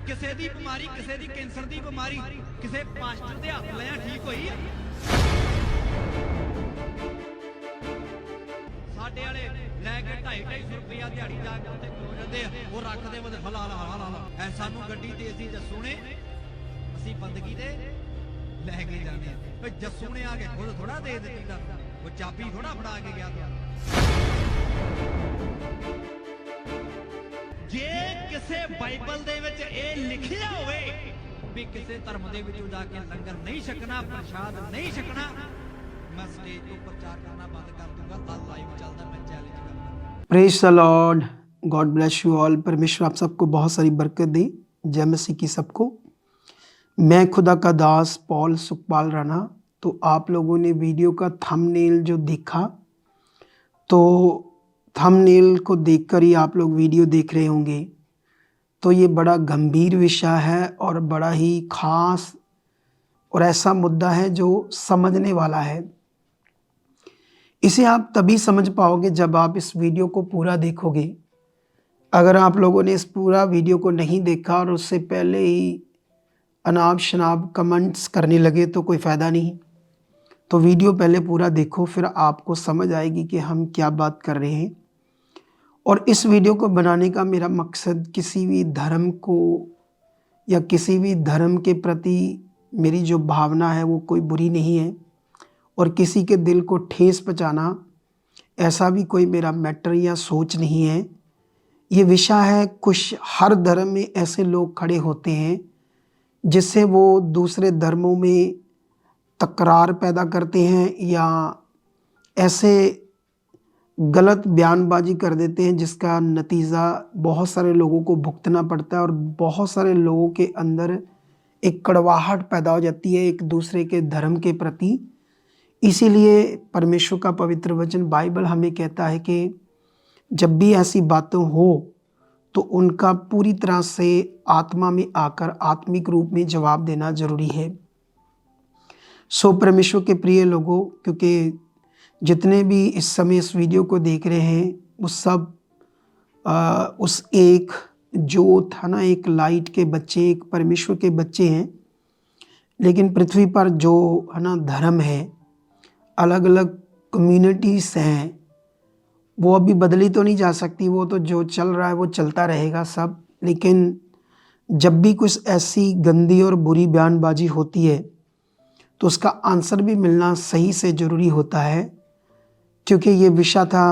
ਕਿਸੇ ਦੀ ਬਿਮਾਰੀ, ਕਿਸੇ ਦੀ ਕੈਂਸਰ ਦੀ ਬਿਮਾਰੀ ਕਿਸੇ ਪਾਸਟਰ ਦੇ ਹੱਥ ਲਿਆ ਠੀਕ ਹੋਈ ਆ। ਸਾਡੇ ਵਾਲੇ ਲੈ ਕੇ 250 ਰੁਪਇਆ ਦਿਹਾੜੀ ਜਾ ਕੇ ਉੱਤੇ ਖਲੋ ਜਾਂਦੇ ਆ, ਉਹ ਰੱਖਦੇ ਉਹਦੇ ਹਲਾ ਲਾ ਹਲਾ ਲਾ ਐ ਸਾਨੂੰ ਗੱਡੀ ਦੇਦੀ ਜੱਸੂ ਨੇ, ਅਸੀਂ ਬੰਦਗੀ ਦੇ ਲੈ ਕੇ ਜਾਂਦੇ ਆ। ਓਏ ਜੱਸੂ ਨੇ ਆ ਕੇ ਖੁਦ ਥੋੜਾ ਦੇ ਦਿੱਤੀ ਦਾ, ਉਹ ਚਾਬੀ ਥੋੜਾ ਫੜਾ ਕੇ ਗਿਆ ਤੁਹਾਨੂੰ। ਜੇ ਕਿਸੇ ਬਾਈਬਲ ਦੇ ਵਿੱਚ ਇਹ ਲਿਖਿਆ ਹੋਵੇ ਵੀ ਕਿਸੇ ਧਰਮ ਦੇ ਵਿੱਚੋਂ ਜਾ ਕੇ ਲੰਗਰ ਨਹੀਂ ਛਕਣਾ, ਪ੍ਰਸ਼ਾਦ ਨਹੀਂ ਛਕਣਾ, मैं स्टेज तो प्रचार करना बंद कर दूंगा। कल लाइव चलता, मैं चैलेंज करता। Praise the Lord, God bless you all. परमेश्वर आप सबको बहुत सारी बरकत दे। जय मसीह की सबको। मैं खुदा का दास पॉल सुखपाल राणा। तो आप लोगों ने वीडियो का थंबनेल जो देखा, तो थंबनेल को देखकर ही आप लोग वीडियो देख रहे होंगे। तो ये बड़ा गंभीर विषय है और बड़ा ही खास और ऐसा मुद्दा है जो समझने वाला है। इसे आप तभी समझ पाओगे जब आप इस वीडियो को पूरा देखोगे। अगर आप लोगों ने इस पूरा वीडियो को नहीं देखा और उससे पहले ही अनाप शनाप कमेंट्स करने लगे तो कोई फ़ायदा नहीं। तो वीडियो पहले पूरा देखो, फिर आपको समझ आएगी कि हम क्या बात कर रहे हैं। और इस वीडियो को बनाने का मेरा मकसद किसी भी धर्म को या किसी भी धर्म के प्रति मेरी जो भावना है वो कोई बुरी नहीं है, और किसी के दिल को ठेस पहुंचाना ऐसा भी कोई मेरा मैटर या सोच नहीं है। ये विषय है, कुछ हर धर्म में ऐसे लोग खड़े होते हैं जिससे वो दूसरे धर्मों में तकरार पैदा करते हैं या ऐसे गलत बयानबाजी कर देते हैं जिसका नतीजा बहुत सारे लोगों को भुगतना पड़ता है, और बहुत सारे लोगों के अंदर एक कड़वाहट पैदा हो जाती है एक दूसरे के धर्म के प्रति। इसीलिए परमेश्वर का पवित्र वचन बाइबल हमें कहता है कि जब भी ऐसी बातें हो तो उनका पूरी तरह से आत्मा में आकर आत्मिक रूप में जवाब देना जरूरी है। सो परमेश्वर के प्रिय लोगों, क्योंकि जितने भी इस समय इस वीडियो को देख रहे हैं वो सब उस एक जो था ना, एक लाइट के बच्चे, एक परमेश्वर के बच्चे हैं। लेकिन पृथ्वी पर जो है ना धर्म है, अलग अलग कम्युनिटीज़ हैं, वो अभी बदली तो नहीं जा सकती। वो तो जो चल रहा है वो चलता रहेगा सब। लेकिन जब भी कुछ ऐसी गंदी और बुरी बयानबाजी होती है तो उसका आंसर भी मिलना सही से ज़रूरी होता है। क्योंकि ये विषय था,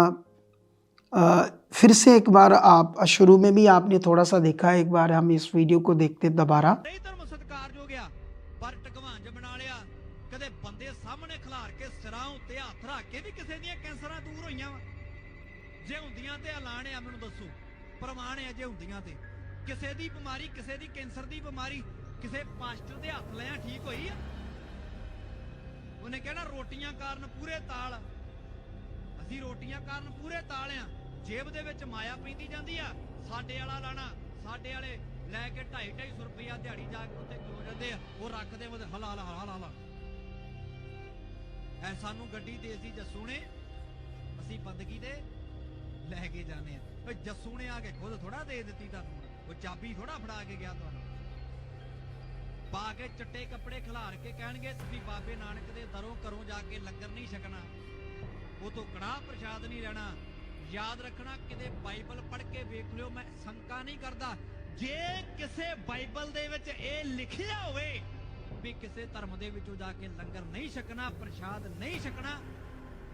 फिर से एक बार आप शुरू में भी आपने थोड़ा सा देखा, एक बार हम इस वीडियो को देखते दोबारा। कदे बंदे सामने खिलार के सिरां उत्ते हत्थ रख के भी किसी दी कैंसरां दूर होईयां वा। जे हुंदियां ते ऐलान है, मैनूं दस्सो प्रमाण है जे हुंदियां ते किसी दी बीमारी, किसी दी कैंसर दी बीमारी किसी पास्टर दे हत्थ लिया ठीक होई आ। उन्हें कहना रोटियां कारण पूरे ताल, असीं रोटियां कारण पूरे ताल आ। जेब दे विच माया पैंदी जांदी आ, साडे वाला लाना, साडे वाले लैके 250 रुपया दिहाड़ी जाके उत्ते खलो जांदे आ, वो रखदे ओहदे हला हला हला हला ऐ सानू गड्डी देती जस्सू ने, असीं बंदगी दे लैके जाने आ। जस्सू ने आके खुद थोड़ा दे दी तुहानू, वो चाबी थोड़ा फड़ा के गया तुहानू। पा के चिट्टे कपड़े खिलार के कहणगे तुसीं बाबे नानक दे दरों घरों जाके लंगर नहीं छकना, वो तो कड़ाह प्रसाद नहीं लेना। याद रखना, किते बाइबल पढ़ के वेख लियो, मैं शंका नहीं करदा। जे किसे बाइबल दे विच इह लिखिया होवे भी किसी धर्म दे विचों जाके लंगर नहीं छकना, प्रसाद नहीं छकना,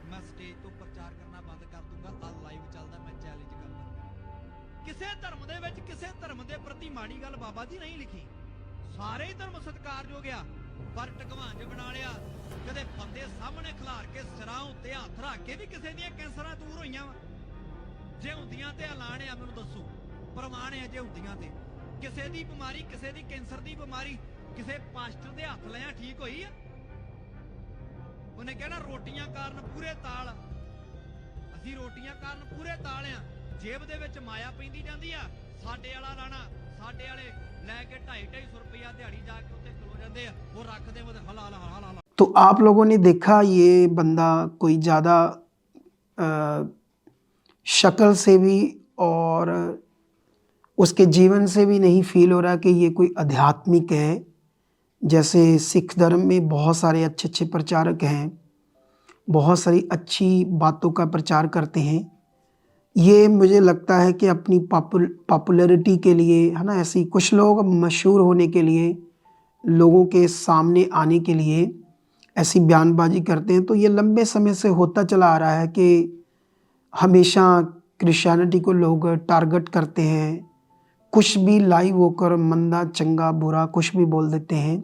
मैं स्टेज तो प्रचार करना बंद कर दूंगा। कल लाइव चलता, मैं चैलेंज करता। किसी धर्म दे विच किसी धर्म दे प्रति माड़ी गल बाबा जी नहीं लिखी। सारे ही धर्म सत्कारयोग आ, पर ढकवांज बना लिया। कदे बंदे सामने खिलार के सिरां उत्ते हत्थ रख के भी किसी दी कैंसरां दूर होईयां वा। जे हुंदियां ते ऐलान है, मैनूं दस्सो प्रमाण है जे हुंदियां ते किसी दी बीमारी, किसी दी कैंसर दी बीमारी किसी पास्टर दे हत्थ लिया ठीक होई आ। उन्हें कहना रोटियां कारण पूरे ताल, असीं रोटियां कारण पूरे ताल आ। जेब दे विच माया पैंदी जांदी आ, साडे वाला लाना, साडे वाले लैके 250 रुपया दिहाड़ी जाके उत्ते खलो जांदे आ, वो रखदे ओहदे हला हला हला हला। तो आप लोगों ने देखा, ये बंदा कोई ज़्यादा शक्ल से भी और उसके जीवन से भी नहीं फील हो रहा कि ये कोई आध्यात्मिक है। जैसे सिख धर्म में बहुत सारे अच्छे अच्छे प्रचारक हैं, बहुत सारी अच्छी बातों का प्रचार करते हैं। ये मुझे लगता है कि अपनी पॉपुलैरिटी के लिए, है ना, ऐसी कुछ लोग मशहूर होने के लिए, लोगों के सामने आने के लिए ऐसी बयानबाजी करते हैं। तो ये लंबे समय से होता चला आ रहा है कि हमेशा क्रिश्चियनिटी को लोग टारगेट करते हैं, कुछ भी लाइव होकर मंदा चंगा बुरा कुछ भी बोल देते हैं।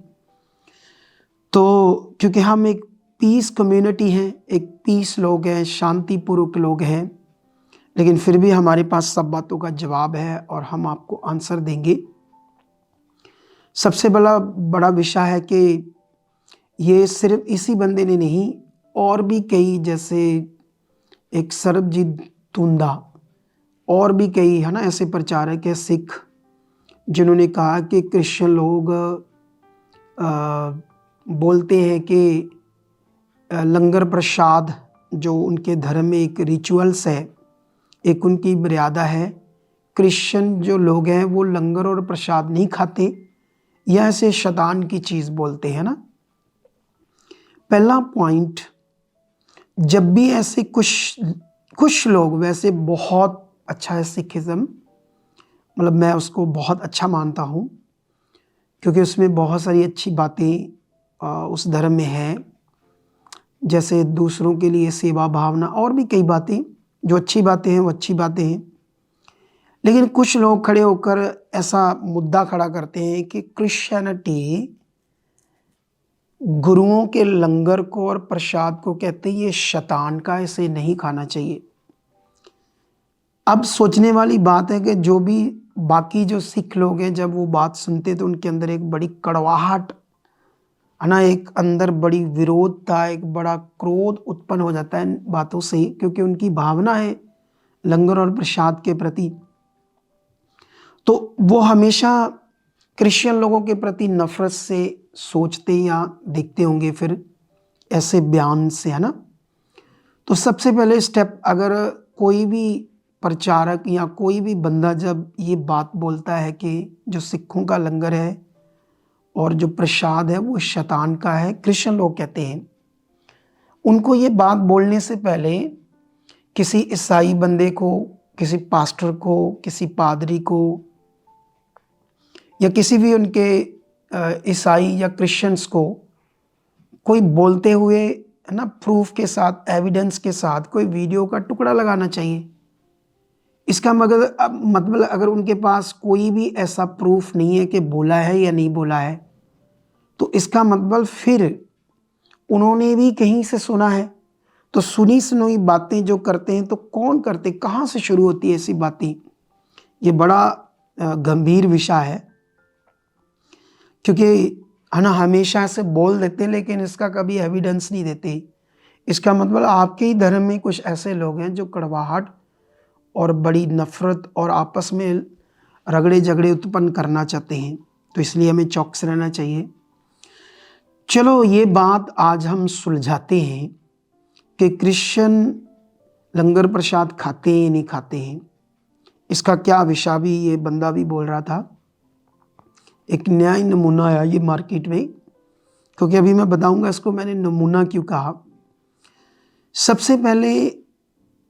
तो क्योंकि हम एक पीस कम्युनिटी हैं, एक पीस लोग हैं, शांतिपूर्वक लोग हैं, लेकिन फिर भी हमारे पास सब बातों का जवाब है और हम आपको आंसर देंगे। सबसे बड़ा विषय है कि ये सिर्फ इसी बंदे ने नहीं, और भी कई, जैसे एक सरबजीत तुंदा, और भी कई, है ना, ऐसे प्रचारक है सिख, जिन्होंने कहा कि क्रिश्चियन लोग बोलते हैं कि लंगर प्रसाद जो उनके धर्म में एक रिचुअल्स है, एक उनकी मर्यादा है। क्रिश्चियन जो लोग हैं वो लंगर और प्रसाद नहीं खाते, या ऐसे शैतान की चीज़ बोलते हैं ना। पहला पॉइंट, जब भी ऐसे कुछ लोग, वैसे बहुत अच्छा है सिखिज़्म, मतलब मैं उसको बहुत अच्छा मानता हूँ क्योंकि उसमें बहुत सारी अच्छी बातें उस धर्म में है, जैसे दूसरों के लिए सेवा भावना, और भी कई बातें जो अच्छी बातें हैं वो अच्छी बातें हैं। लेकिन कुछ लोग खड़े होकर ऐसा मुद्दा खड़ा करते हैं कि क्रिश्चियनिटी गुरुओं के लंगर को और प्रसाद को कहते हैं ये शैतान का, इसे नहीं खाना चाहिए। अब सोचने वाली बात है कि जो भी बाकी जो सिख लोग हैं, जब वो बात सुनते तो उनके अंदर एक बड़ी कड़वाहट, है ना, एक अंदर बड़ी विरोधता, एक बड़ा क्रोध उत्पन्न हो जाता है बातों से, क्योंकि उनकी भावना है लंगर और प्रसाद के प्रति। तो वो हमेशा क्रिश्चियन लोगों के प्रति नफरत से सोचते या देखते होंगे फिर ऐसे बयान से, है ना। तो सबसे पहले स्टेप, अगर कोई भी प्रचारक या कोई भी बंदा जब ये बात बोलता है कि जो सिखों का लंगर है और जो प्रसाद है वो शैतान का है, क्रिश्चियन लोग कहते हैं, उनको ये बात बोलने से पहले किसी ईसाई बंदे को, किसी पास्टर को, किसी पादरी को, या किसी भी उनके ईसाई या क्रिश्चियंस को कोई बोलते हुए, है ना, प्रूफ के साथ, एविडेंस के साथ कोई वीडियो का टुकड़ा लगाना चाहिए। इसका मतलब अगर उनके पास कोई भी ऐसा प्रूफ नहीं है कि बोला है या नहीं बोला है, तो इसका मतलब फिर उन्होंने भी कहीं से सुना है। तो सुनी सुनाई बातें जो करते हैं तो कौन करते, कहाँ से शुरू होती है ऐसी बातें? ये बड़ा गंभीर विषय है, क्योंकि है ना, हमेशा ऐसे बोल देते लेकिन इसका कभी एविडेंस नहीं देते। इसका मतलब आपके ही धर्म में कुछ ऐसे लोग हैं जो कड़वाहट और बड़ी नफरत और आपस में रगड़े झगड़े उत्पन्न करना चाहते हैं। तो इसलिए हमें चौकस रहना चाहिए। चलो ये बात आज हम सुलझाते हैं कि क्रिश्चियन लंगर प्रसाद खाते हैं नहीं खाते हैं। इसका क्या विषय भी ये बंदा भी बोल रहा था। एक नया ही नमूना आया ये मार्केट में, क्योंकि अभी मैं बताऊंगा इसको मैंने नमूना क्यों कहा। सबसे पहले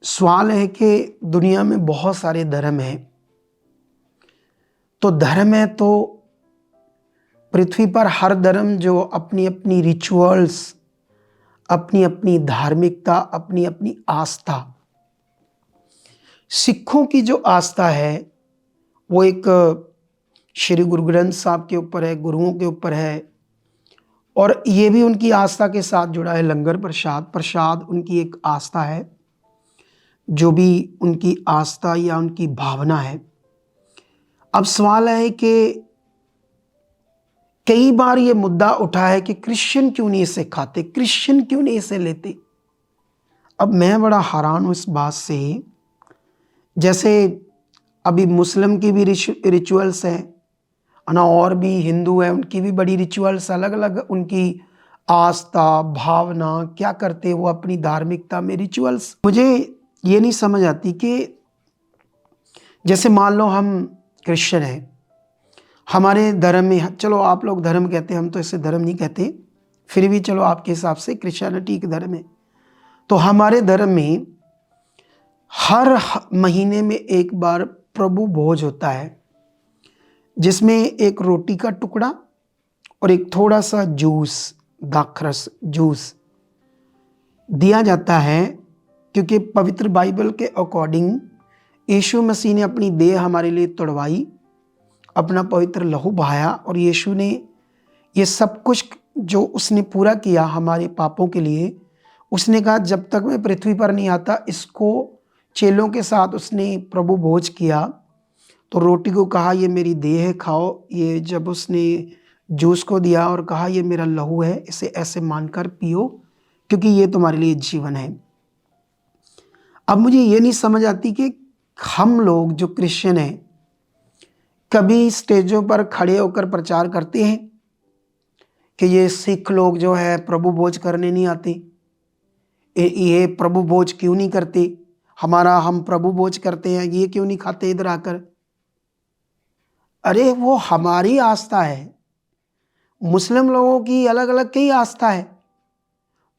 सवाल है कि दुनिया में बहुत सारे धर्म हैं, तो धर्म है तो पृथ्वी पर हर धर्म जो अपनी अपनी रिचुअल्स, अपनी अपनी धार्मिकता, अपनी अपनी आस्था, सिखों की जो आस्था है वो एक श्री गुरु ग्रंथ साहब के ऊपर है, गुरुओं के ऊपर है, और ये भी उनकी आस्था के साथ जुड़ा है। लंगर प्रसाद उनकी एक आस्था है, जो भी उनकी आस्था या उनकी भावना है। अब सवाल है कि कई बार ये मुद्दा उठा है कि क्रिश्चियन क्यों नहीं इसे खाते, क्रिश्चियन क्यों नहीं इसे लेते। अब मैं बड़ा हैरान हूँ इस बात से। जैसे अभी मुस्लिम की भी रिचुअल्स हैं ना, और भी हिंदू है उनकी भी बड़ी रिचुअल्स, अलग अलग उनकी आस्था भावना, क्या करते वो अपनी धार्मिकता में रिचुअल्स। मुझे ये नहीं समझ आती कि जैसे मान लो हम क्रिश्चियन हैं, हमारे धर्म में, चलो आप लोग धर्म कहते हैं, हम तो इसे धर्म नहीं कहते, फिर भी चलो आपके हिसाब से क्रिश्चियनिटी एक धर्म है। तो हमारे धर्म में हर महीने में एक बार प्रभु भोज होता है, जिसमें एक रोटी का टुकड़ा और एक थोड़ा सा जूस, दाखरस जूस दिया जाता है, क्योंकि पवित्र बाइबल के अकॉर्डिंग यीशु मसीह ने अपनी देह हमारे लिए तोड़वाई, अपना पवित्र लहू बहाया, और यीशु ने ये सब कुछ जो उसने पूरा किया हमारे पापों के लिए, उसने कहा जब तक मैं पृथ्वी पर नहीं आता, इसको चेलों के साथ उसने प्रभु भोज किया। तो रोटी को कहा ये मेरी देह है, खाओ। ये जब उसने जूस को दिया और कहा ये मेरा लहू है, इसे ऐसे मानकर पियो, क्योंकि ये तुम्हारे लिए जीवन है। अब मुझे ये नहीं समझ आती कि हम लोग जो क्रिश्चियन हैं कभी स्टेजों पर खड़े होकर प्रचार करते हैं कि ये सिख लोग जो है प्रभु भोज करने नहीं आते, ये प्रभु भोज क्यों नहीं करते, हम प्रभु भोज करते हैं, ये क्यों नहीं खाते इधर आकर। अरे वो हमारी आस्था है, मुस्लिम लोगों की अलग अलग कई आस्था है,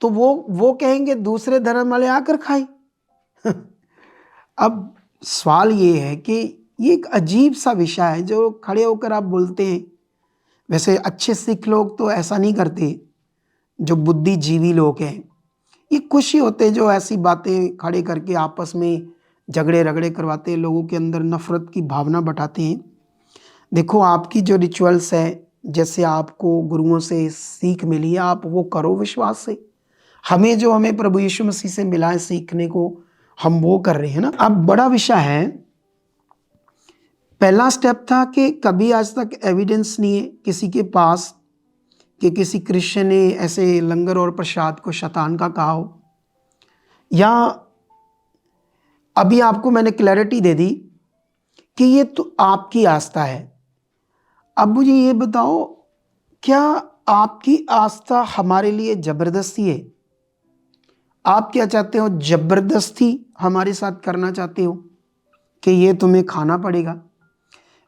तो वो कहेंगे दूसरे धर्म वाले आकर खाए। अब सवाल ये है कि ये एक अजीब सा विषय है जो खड़े होकर आप बोलते हैं। वैसे अच्छे सिख लोग तो ऐसा नहीं करते, जो बुद्धिजीवी लोग हैं ये खुश ही होते हैं जो ऐसी बातें खड़े करके आपस में झगड़े रगड़े करवाते हैं, लोगों के अंदर नफरत की भावना बढ़ाते हैं। देखो आपकी जो रिचुअल्स है, जैसे आपको गुरुओं से सीख मिली है, आप वो करो विश्वास से। हमें प्रभु यीशु मसीह से मिला है सीखने को, हम वो कर रहे हैं ना। अब बड़ा विषय है, पहला स्टेप था कि कभी आज तक एविडेंस नहीं है किसी के पास कि किसी क्रिश्चियन ने ऐसे लंगर और प्रसाद को शैतान का कहा हो, या अभी आपको मैंने क्लैरिटी दे दी कि ये तो आपकी आस्था है। अब मुझे ये बताओ, क्या आपकी आस्था हमारे लिए जबरदस्ती है? आप क्या चाहते हो, जबरदस्ती हमारे साथ करना चाहते हो कि ये तुम्हें खाना पड़ेगा?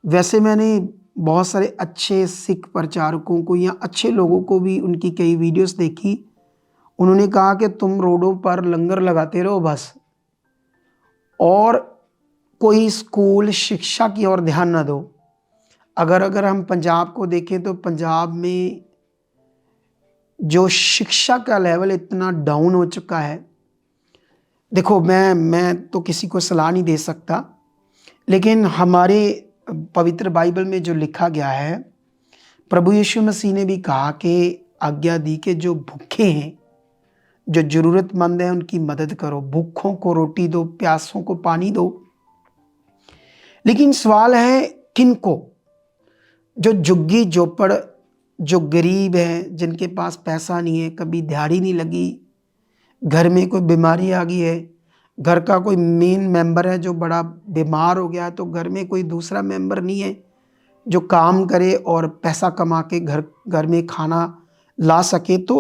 वैसे मैंने बहुत सारे अच्छे सिख प्रचारकों को या अच्छे लोगों को भी उनकी कई वीडियोस देखी, उन्होंने कहा कि तुम रोडों पर लंगर लगाते रहो बस, और कोई स्कूल शिक्षा की ओर ध्यान ना दो। अगर हम पंजाब को देखें तो पंजाब में जो शिक्षा का लेवल इतना डाउन हो चुका है। देखो मैं तो किसी को सलाह नहीं दे सकता, लेकिन हमारे पवित्र बाइबल में जो लिखा गया है, प्रभु यीशु मसीह ने भी कहा कि आज्ञा दी कि जो भूखे हैं, जो ज़रूरतमंद हैं, उनकी मदद करो, भूखों को रोटी दो, प्यासों को पानी दो। लेकिन सवाल है किन को? जो झुग्गी झोपड़, जो गरीब हैं, जिनके पास पैसा नहीं है, कभी दिहाड़ी नहीं लगी, घर में कोई बीमारी आ गई है, घर का कोई मेन मेंबर है जो बड़ा बीमार हो गया है, तो घर में कोई दूसरा मेंबर नहीं है जो काम करे और पैसा कमा के घर में खाना ला सके। तो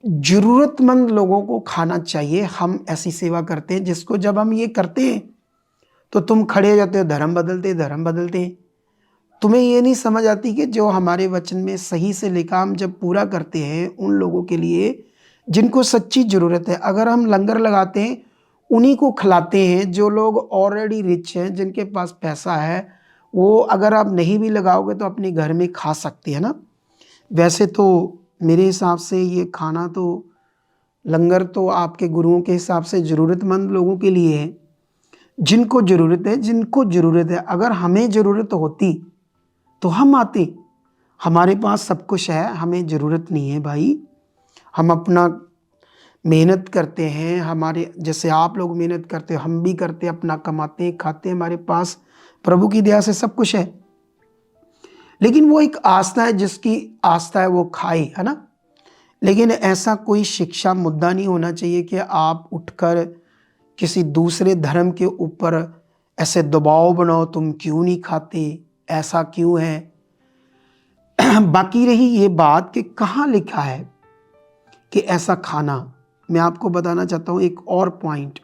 ज़रूरतमंद लोगों को खाना चाहिए। हम ऐसी सेवा करते हैं जिसको जब हम ये करते हैं तो तुम खड़े हो जाते हो, धर्म बदलते हैं। तुम्हें ये नहीं समझ आती कि जो हमारे वचन में सही से लिखा हम जब पूरा करते हैं उन लोगों के लिए जिनको सच्ची ज़रूरत है। अगर हम लंगर लगाते हैं, उन्हीं को खिलाते हैं जो लोग ऑलरेडी रिच हैं, जिनके पास पैसा है, वो अगर आप नहीं भी लगाओगे तो अपने घर में खा सकते हैं ना। वैसे तो मेरे हिसाब से ये खाना तो, लंगर तो आपके गुरुओं के हिसाब से ज़रूरतमंद लोगों के लिए है, जिनको ज़रूरत है। अगर हमें ज़रूरत होती तो हम आते, हमारे पास सब कुछ है, हमें ज़रूरत नहीं है भाई। हम अपना मेहनत करते हैं, हमारे जैसे आप लोग मेहनत करते हो, हम भी करते हैं, अपना कमाते हैं, खाते हैं, हमारे पास प्रभु की दया से सब कुछ है। लेकिन वो एक आस्था है, जिसकी आस्था है वो खाए, है ना। लेकिन ऐसा कोई शिक्षा मुद्दा नहीं होना चाहिए कि आप उठकर किसी दूसरे धर्म के ऊपर ऐसे दबाव बनाओ, तुम क्यों नहीं खाते, ऐसा क्यों है। बाकी रही ये बात कि कहाँ लिखा है कि ऐसा खाना, मैं आपको बताना चाहता हूँ एक और पॉइंट।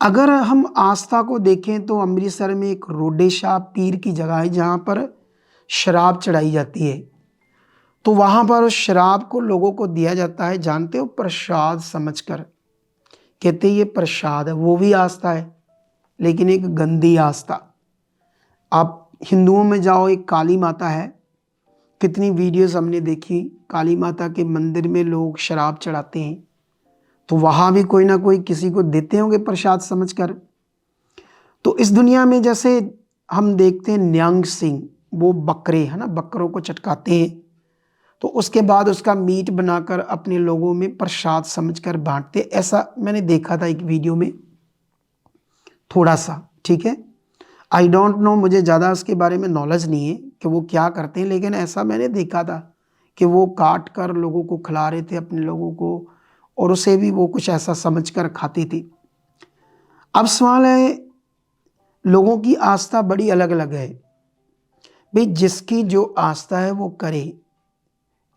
अगर हम आस्था को देखें तो अमृतसर में एक रोडे शाह पीर की जगह है जहाँ पर शराब चढ़ाई जाती है। तो वहाँ पर उस शराब को लोगों को दिया जाता है, जानते हो, प्रसाद समझकर। कहते ये प्रसाद है, वो भी आस्था है, लेकिन एक गंदी आस्था। आप हिंदुओं में जाओ, एक काली माता है, कितनी वीडियोस हमने देखी, काली माता के मंदिर में लोग शराब चढ़ाते हैं, तो वहाँ भी कोई ना कोई किसी को देते होंगे प्रसाद समझकर। तो इस दुनिया में जैसे हम देखते हैं न्यांग सिंह, वो बकरे है ना, बकरों को चटकाते हैं, तो उसके बाद उसका मीट बनाकर अपने लोगों में प्रसाद समझकर बांटते। ऐसा मैंने देखा था एक वीडियो में, थोड़ा सा, ठीक है। आई डोंट नो, मुझे ज़्यादा उसके बारे में नॉलेज नहीं है कि वो क्या करते हैं, लेकिन ऐसा मैंने देखा था कि वो काट कर लोगों को खिला रहे थे, अपने लोगों को, और उसे भी वो कुछ ऐसा समझकर खाती थी। अब सवाल है, लोगों की आस्था बड़ी अलग अलग है भाई, जिसकी जो आस्था है वो करे।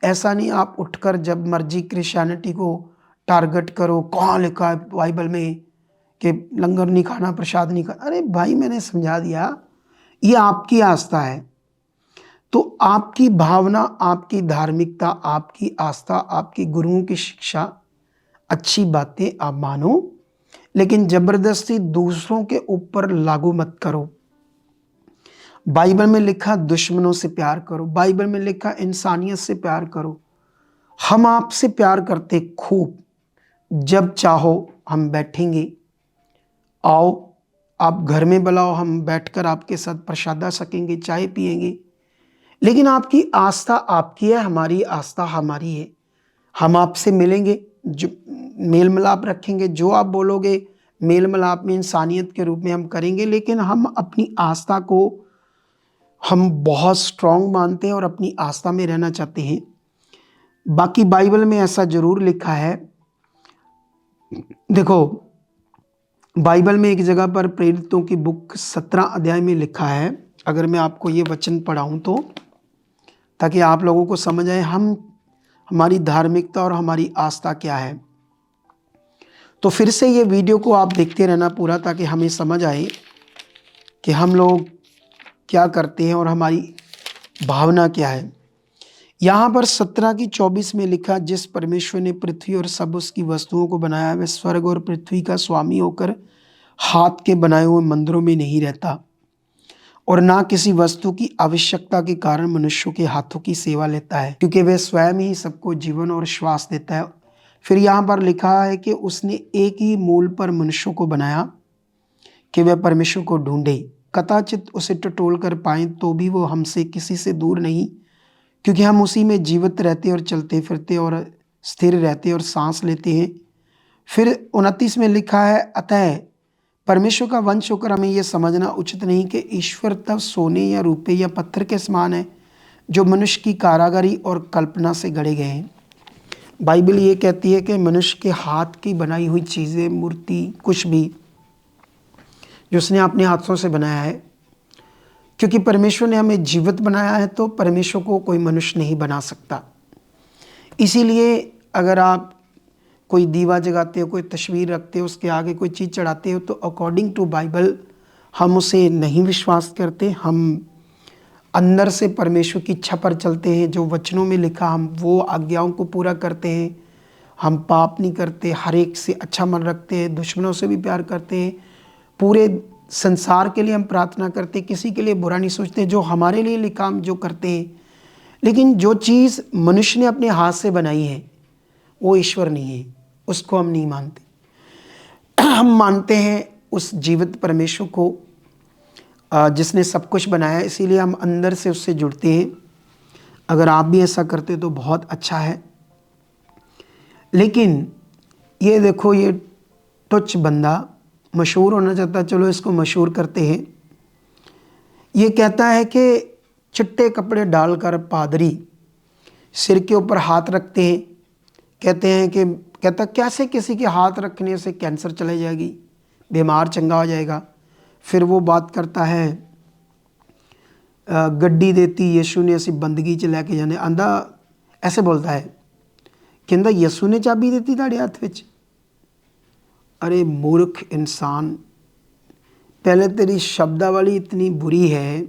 ऐसा नहीं आप उठकर जब मर्जी क्रिश्चियनिटी को टारगेट करो, कहाँ लिखा है बाइबल में कि लंगर नहीं खाना, प्रसाद नहीं खाना। अरे भाई, मैंने समझा दिया, ये आपकी आस्था है, तो आपकी भावना, आपकी धार्मिकता, आपकी आस्था, आपकी गुरुओं की शिक्षा, अच्छी बातें आप मानो, लेकिन जबरदस्ती दूसरों के ऊपर लागू मत करो। बाइबल में लिखा दुश्मनों से प्यार करो, बाइबल में लिखा इंसानियत से प्यार करो। हम आपसे प्यार करते खूब, जब चाहो हम बैठेंगे, आओ, आप घर में बुलाओ, हम बैठकर आपके साथ प्रसादा सकेंगे, चाय पिएंगे। लेकिन आपकी आस्था आपकी है, हमारी आस्था हमारी है। हम आपसे मिलेंगे, जो मेल मिलाप रखेंगे, जो आप बोलोगे मेल मिलाप में इंसानियत के रूप में हम करेंगे, लेकिन हम अपनी आस्था को हम बहुत स्ट्रांग मानते हैं और अपनी आस्था में रहना चाहते हैं। बाकी बाइबल में ऐसा जरूर लिखा है, देखो बाइबल में एक जगह पर प्रेरितों की बुक 17 अध्याय में लिखा है, अगर मैं आपको ये वचन पढ़ाऊं तो, ताकि आप लोगों को समझ आए हमारी धार्मिकता और हमारी आस्था क्या है। तो फिर से ये वीडियो को आप देखते रहना पूरा, ताकि हमें समझ आए कि हम लोग क्या करते हैं और हमारी भावना क्या है। यहाँ पर 17:24 में लिखा, जिस परमेश्वर ने पृथ्वी और सब उसकी वस्तुओं को बनाया, वह स्वर्ग और पृथ्वी का स्वामी होकर हाथ के बनाए हुए मंदिरों में नहीं रहता, और ना किसी वस्तु की आवश्यकता के कारण मनुष्यों के हाथों की सेवा लेता है, क्योंकि वह स्वयं ही सबको जीवन और श्वास देता है। फिर यहाँ पर लिखा है कि उसने एक ही मूल पर मनुष्यों को बनाया कि वह परमेश्वर को ढूंढे, कदाचित उसे टटोल कर पाएं, तो भी वो हमसे किसी से दूर नहीं, क्योंकि हम उसी में जीवित रहते और चलते फिरते और स्थिर रहते और सांस लेते हैं। फिर 29 में लिखा है, अतः परमेश्वर का वंश होकर हमें यह समझना उचित नहीं कि ईश्वर तब सोने या रुपये या पत्थर के समान है, जो मनुष्य की कारागरी और कल्पना से गढ़े गए हैं। बाइबल ये कहती है कि मनुष्य के हाथ की बनाई हुई चीज़ें, मूर्ति, कुछ भी जो उसने अपने हाथों से बनाया है, क्योंकि परमेश्वर ने हमें जीवित बनाया है, तो परमेश्वर को कोई मनुष्य नहीं बना सकता। इसीलिए अगर आप कोई दीवा जगाते हो, कोई तस्वीर रखते हो, उसके आगे कोई चीज़ चढ़ाते हो, तो अकॉर्डिंग टू बाइबल हम उसे नहीं विश्वास करते। हम अंदर से परमेश्वर की इच्छा पर चलते हैं, जो वचनों में लिखा, हम वो आज्ञाओं को पूरा करते हैं। हम पाप नहीं करते, हर एक से अच्छा मन रखते हैं, दुश्मनों से भी प्यार करते हैं, पूरे संसार के लिए हम प्रार्थना करते, किसी के लिए बुरा नहीं सोचते, जो हमारे लिए काम जो करते हैं। लेकिन जो चीज़ मनुष्य ने अपने हाथ से बनाई है वो ईश्वर नहीं है, उसको हम नहीं मानते। हम मानते हैं उस जीवित परमेश्वर को, जिसने सब कुछ बनाया। इसीलिए हम अंदर से उससे जुड़ते हैं। अगर आप भी ऐसा करते तो बहुत अच्छा है। लेकिन ये देखो, ये तुच्छ बंदा मशहूर होना चाहता है, चलो इसको मशहूर करते हैं। ये कहता है कि चिट्टे कपड़े डालकर पादरी सिर के ऊपर हाथ रखते हैं, कहते हैं कि, कहता कैसे किसी के हाथ रखने से कैंसर चले जाएगी, बीमार चंगा हो जाएगा। फिर वो बात करता है, गड्डी देती यीशु ने असी बंदगी च लैके जाने, आंदा ऐसे बोलता है, कहता यीशु ने चाबी देती ताड़े हाथ विच। अरे मूर्ख इंसान, पहले तेरी शब्दावली इतनी बुरी है।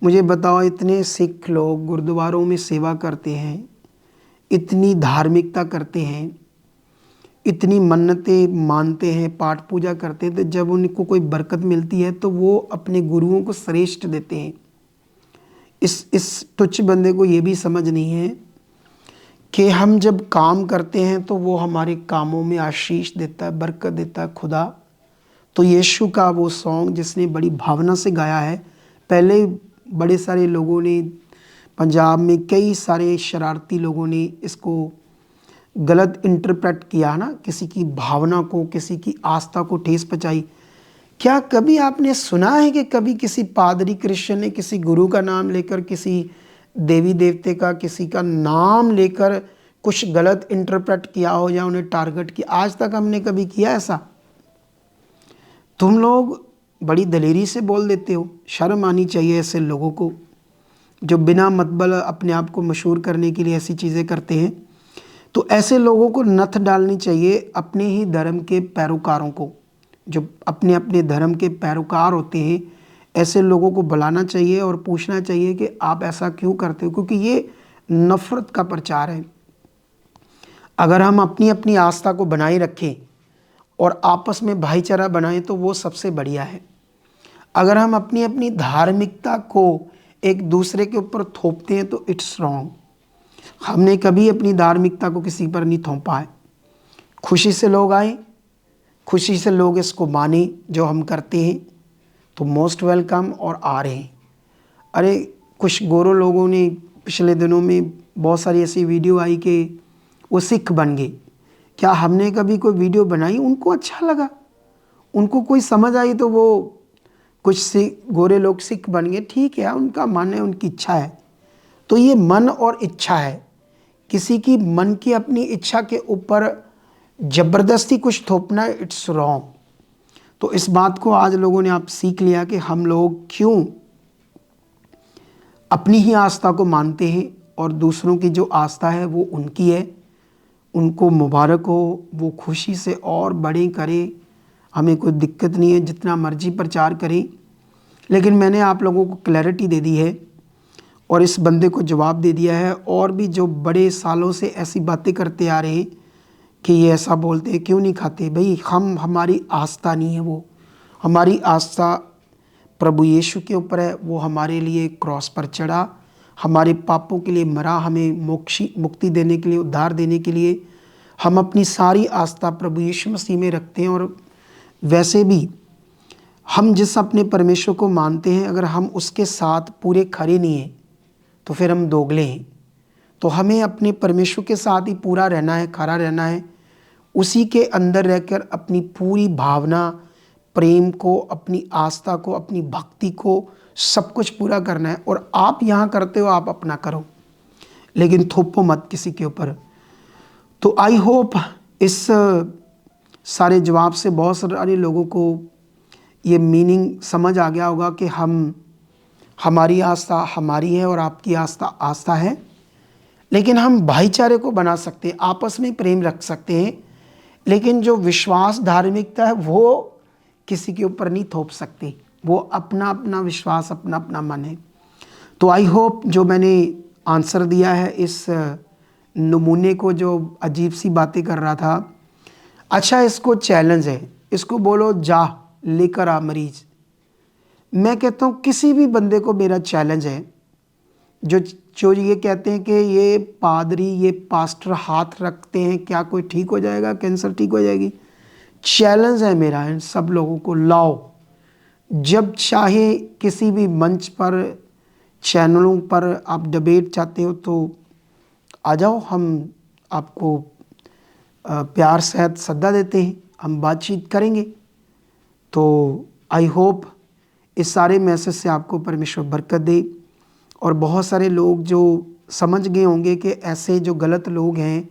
मुझे बताओ, इतने सिख लोग गुरुद्वारों में सेवा करते हैं, इतनी धार्मिकता करते हैं, इतनी मन्नतें मानते हैं, पाठ पूजा करते हैं, तो जब उनको कोई बरकत मिलती है तो वो अपने गुरुओं को श्रेष्ठ देते हैं। इस तुच्छ बंदे को ये भी समझ नहीं है कि हम जब काम करते हैं तो वो हमारे कामों में आशीष देता है, बरकत देता है खुदा। तो यीशु का वो सॉन्ग जिसने बड़ी भावना से गाया है, पहले बड़े सारे लोगों ने पंजाब में, कई सारे शरारती लोगों ने इसको गलत इंटरप्रेट किया ना, किसी की भावना को, किसी की आस्था को ठेस पहुंचाई। क्या कभी आपने सुना है कि कभी किसी पादरी क्रिश्चियन ने किसी गुरु का नाम लेकर, किसी देवी देवते का, किसी का नाम लेकर कुछ गलत इंटरप्रेट किया हो या उन्हें टारगेट किया? आज तक हमने कभी किया ऐसा? तुम लोग बड़ी दलेरी से बोल देते हो। शर्म आनी चाहिए ऐसे लोगों को जो बिना मतलब अपने आप को मशहूर करने के लिए ऐसी चीज़ें करते हैं। तो ऐसे लोगों को नथ डालनी चाहिए अपने ही धर्म के पैरोकारों को, जो अपने अपने धर्म के पैरोकार होते हैं। ऐसे लोगों को बुलाना चाहिए और पूछना चाहिए कि आप ऐसा क्यों करते हो, क्योंकि ये नफ़रत का प्रचार है। अगर हम अपनी अपनी आस्था को बनाए रखें और आपस में भाईचारा बनाएं तो वो सबसे बढ़िया है। अगर हम अपनी अपनी धार्मिकता को एक दूसरे के ऊपर थोपते हैं तो इट्स रॉन्ग। हमने कभी अपनी धार्मिकता को किसी पर नहीं थोपा है। खुशी से लोग आए, खुशी से लोग इसको माने जो हम करते हैं, तो मोस्ट वेलकम और आ रहे हैं। अरे कुछ गोरों लोगों ने पिछले दिनों में बहुत सारी ऐसी वीडियो आई कि वो सिख बन गए। क्या हमने कभी कोई वीडियो बनाई, उनको अच्छा लगा, उनको कोई समझ आई तो वो कुछ गोरे लोग सिख बन गए, ठीक है, उनका मन है, उनकी इच्छा है। तो ये मन और इच्छा है, किसी की मन की अपनी इच्छा के ऊपर ज़बरदस्ती कुछ थोपना, इट्स रॉन्ग। तो इस बात को आज लोगों ने आप सीख लिया कि हम लोग क्यों अपनी ही आस्था को मानते हैं और दूसरों की जो आस्था है वो उनकी है। उनको मुबारक हो, वो खुशी से और बड़े करें, हमें कोई दिक्कत नहीं है, जितना मर्जी प्रचार करें। लेकिन मैंने आप लोगों को क्लैरिटी दे दी है और इस बंदे को जवाब दे दिया है। और भी जो बड़े सालों से ऐसी बातें करते आ रहे हैं कि ये ऐसा बोलते हैं, क्यों नहीं खाते भाई? हमारी आस्था नहीं है वो, हमारी आस्था प्रभु यीशु के ऊपर है। वो हमारे लिए क्रॉस पर चढ़ा, हमारे पापों के लिए मरा, हमें मुक्ति देने के लिए, उद्धार देने के लिए। हम अपनी सारी आस्था प्रभु यीशु मसीह में रखते हैं। और वैसे भी हम जिस अपने परमेश्वर को मानते हैं, अगर हम उसके साथ पूरे खरे नहीं हैं तो फिर हम दोगले हैं। तो हमें अपने परमेश्वर के साथ ही पूरा रहना है, खरा रहना है। उसी के अंदर रहकर अपनी पूरी भावना, प्रेम को, अपनी आस्था को, अपनी भक्ति को, सब कुछ पूरा करना है। और आप यहाँ करते हो, आप अपना करो, लेकिन थोपो मत किसी के ऊपर। तो आई होप इस सारे जवाब से बहुत सारे लोगों को ये मीनिंग समझ आ गया होगा कि हमारी आस्था हमारी है और आपकी आस्था आस्था है। लेकिन हम भाईचारे को बना सकते हैं, आपस में प्रेम रख सकते हैं, लेकिन जो विश्वास, धार्मिकता है वो किसी के ऊपर नहीं थोप सकती। वो अपना अपना विश्वास, अपना अपना मन है। तो आई होप जो मैंने आंसर दिया है इस नमूने को जो अजीब सी बातें कर रहा था, अच्छा इसको चैलेंज है, इसको बोलो जा लेकर आ मरीज। मैं कहता हूँ किसी भी बंदे को मेरा चैलेंज है जो ये कहते हैं कि ये पादरी, ये पास्टर हाथ रखते हैं, क्या कोई ठीक हो जाएगा, कैंसर ठीक हो जाएगी? चैलेंज है मेरा इन सब लोगों को, लाओ जब चाहे किसी भी मंच पर, चैनलों पर आप डिबेट चाहते हो तो आ जाओ, हम आपको प्यार सहित सद्दा देते हैं, हम बातचीत करेंगे। तो आई होप इस सारे मैसेज से आपको परमेश्वर बरकत दे। और बहुत सारे लोग जो समझ गए होंगे कि ऐसे जो गलत लोग हैं,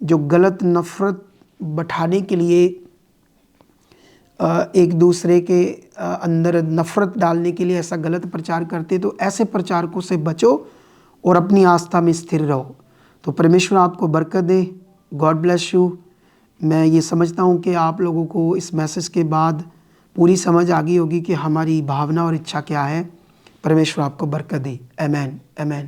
जो गलत नफ़रत बढ़ाने के लिए एक दूसरे के अंदर नफ़रत डालने के लिए ऐसा गलत प्रचार करते, तो ऐसे प्रचारकों से बचो और अपनी आस्था में स्थिर रहो। तो परमेश्वर आपको बरकत दे। God bless you. मैं ये समझता हूँ कि आप लोगों को इस मैसेज के बाद पूरी समझ आ गई होगी कि हमारी भावना और इच्छा क्या है। परमेश्वर आपको बरकत दे। आमीन, आमीन।